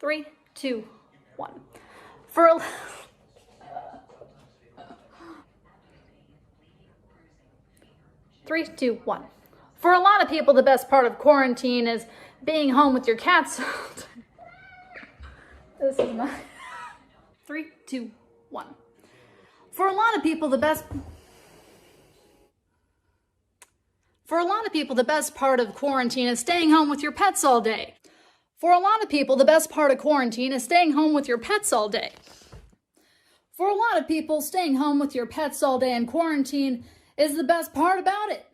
3, 2, 1. For a... Three, two, one. For a lot of people, the best part of quarantine is being home with your cats. This is my... 3, 2, 1. For a lot of people, the best part of quarantine is staying home with your pets all day. For a lot of people, the best part of quarantine is staying home with your pets all day. For a lot of people, staying home with your pets all day in quarantine is the best part about it.